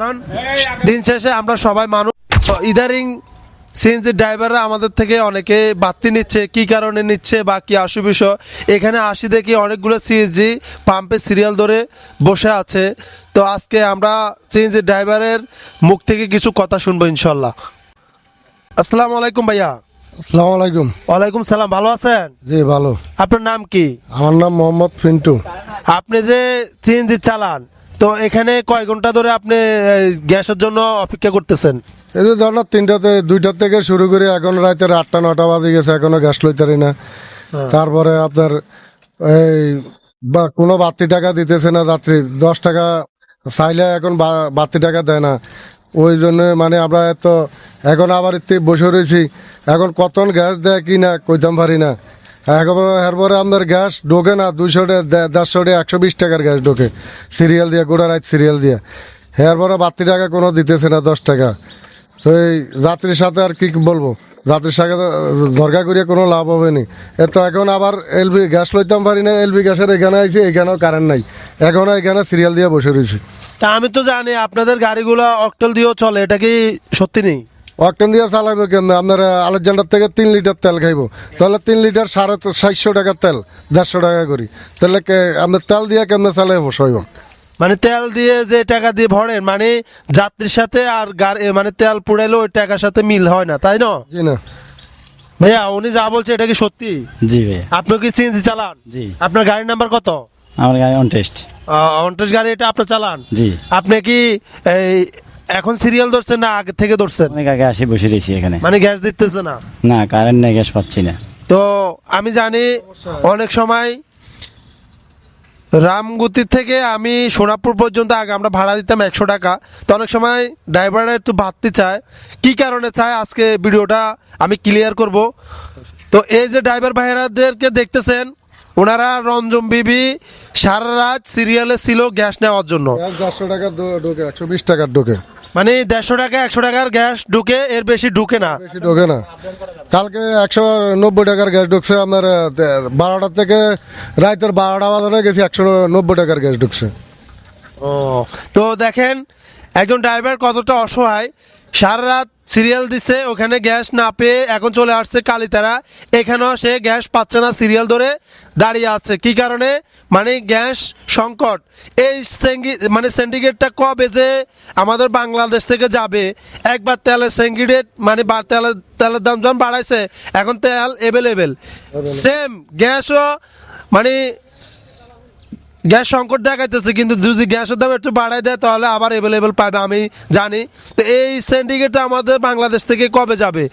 কারণ দিন শেষে আমরা সবাই মানুষ, ইদারিং সিএনজি ড্রাইভাররা আমাদের থেকে অনেকে বাড়তি নিচ্ছে, কি কারণে নিচ্ছে বা কি অসুবিধা। এখানে আসি দেখি অনেকগুলো সিএনজি পাম্পে সিরিয়াল ধরে বসে আছে। তো আজকে আমরা সিএনজি ড্রাইভারের মুখ থেকে কিছু কথা শুনবো ইনশাল্লাহ। আসসালামু আলাইকুম ভাইয়া। আসসালামু আলাইকুম। ওয়ালাইকুম সালাম, ভালো আছেন? জি ভালো। আপনার নাম কি? আমার নাম মোহাম্মদ পিন্টু। আপনি যে সিএনজি চালান, তো এখানে কয় ঘন্টা ধরে আপনি গ্যাসের জন্য অপেক্ষা করতেছেন? এই যে ধরো 2টা থেকে শুরু করে এখন রাতের 8টা-9টা বাজে গেছে, এখনো গ্যাস লইতারি না। তারপরে আপনার এই বা কোনো বাড়তি টাকা দিতেছে না, যাত্রী 10 টাকা চাইলে এখন বাড়তি টাকা দেয় না। ওই জন্য মানে আমরা তো এখন আবার এতে বসে রয়েছি, এখন কতন গ্যাস দেয় কি না কইতাম পারি না। এরপরে আপনার গ্যাস ঢোকে না, 200 150 120 টাকার গ্যাস ঢোকে সিরিয়াল দিয়ে, গোটা রাত সিরিয়াল দিয়ে। এরপরে বাড়তি টাকা কোনো দিতেছে না, 10 টাকা। তো এই যাত্রীর সাথে আর কি বলবো, যাত্রীর সাথে দরকার করিয়া কোনো লাভ হবে না। তো এখন আবার এলপি গ্যাস লইতাম পারি না, এলপি গ্যাসের এখানে আইছি, এখানেও কারেন্ট নাই, এখনও এখানে সিরিয়াল দিয়ে বসে রয়েছি। তা আমি তো জানি আপনাদের গাড়িগুলো অকটেল দিয়েও চলে, এটা কি সত্যি নেই? অকটেন দিয়ে চালাইবো কেন? আপনার আলেকজান্ডার থেকে 3 লিটার তেল খাইবো, তাহলে 3 লিটার 750 টাকার তেল 150 টাকা করি, তাহলে আপনার তেল দিয়ে কেমনে চালাই বসাইব? মানে তেল দিয়ে যে টাকা দিয়ে ভরেন, মানে যাত্রীর সাথে আর গাড়ি মানে তেল পুড়াইলে ওই টাকার সাথে মিল হয় না, তাই না? জি না ভাইয়া, উনি যা বলছে এটা কি সত্যি? জি ভাইয়া। আপনি কি সিএনজি চালান? জি। আপনার গাড়ির নাম্বার কত? আমার গাড়ি অন টেস্ট। অনটেস্ট গাড়ি এটা আপনি চালান? জি। আপনি কি এই এখন সিরিয়াল ধরছেন না আগে থেকে ধরছেন? অনেক আগে আসে বসে রয়েছি এখানে। মানে গ্যাস দিতেছে না? না, কারেন্ট নেই, গ্যাস পাচ্ছি না। তো আমি জানি অনেক সময় রামগতি থেকে আমি সোনাপুর পর্যন্ত আগে আমরা ভাড়া দিতাম 100 টাকা। তো অনেক সময় ড্রাইভাররা একটু বাড়তি চায়, কি কারণে চায় আজকে ভিডিওটা আমি ক্লিয়ার করব। তো এই যে ড্রাইভার ভাইয়েরাদেরকে দেখতেছেন, ওনারা রঞ্জন বিবি সারা রাত সিরিয়ালে ছিল গ্যাস নেওয়ার জন্য। 150 টাকার ঢোকে, 120 টাকার ঢোকে, মানে 150 টাকা 100 টাকার গ্যাস ঢুকে, এর বেশি ঢুকে না। বেশি ঢোকে না। কালকে 190 টাকার গ্যাস ঢুকছে আপনার 12টা থেকে রাতের 12টা বাজানো গেছি, 190 টাকার গ্যাস ঢুকছে। ও, তো দেখেন একজন ড্রাইভার কতটা অসহায়, সারা রাত সিরিয়াল দিচ্ছে, ওখানে গ্যাস না পেয়ে এখন চলে আসছে কালীতারা, এখানেও সে গ্যাস পাচ্ছে না, সিরিয়াল ধরে দাঁড়িয়ে আছে। কি কারণে? মানে গ্যাস সংকট। এই মানে সিন্ডিকেটটা কবে যে আমাদের বাংলাদেশ থেকে যাবে? একবার তেলের সিন্ডিকেট মানে তেলের দাম যখন বাড়াইছে, এখন তেল অ্যাভেলেবেল, সেম গ্যাসও মানে গ্যাস সংকট দেখাইতেছে, কিন্তু যদি গ্যাসের দাম একটু বাড়ায় দেয় তাহলে আবার অ্যাভেলেবেল পাবে আমি জানি। তো এই সিন্ডিকেটটা আমাদের বাংলাদেশ থেকে কবে যাবে?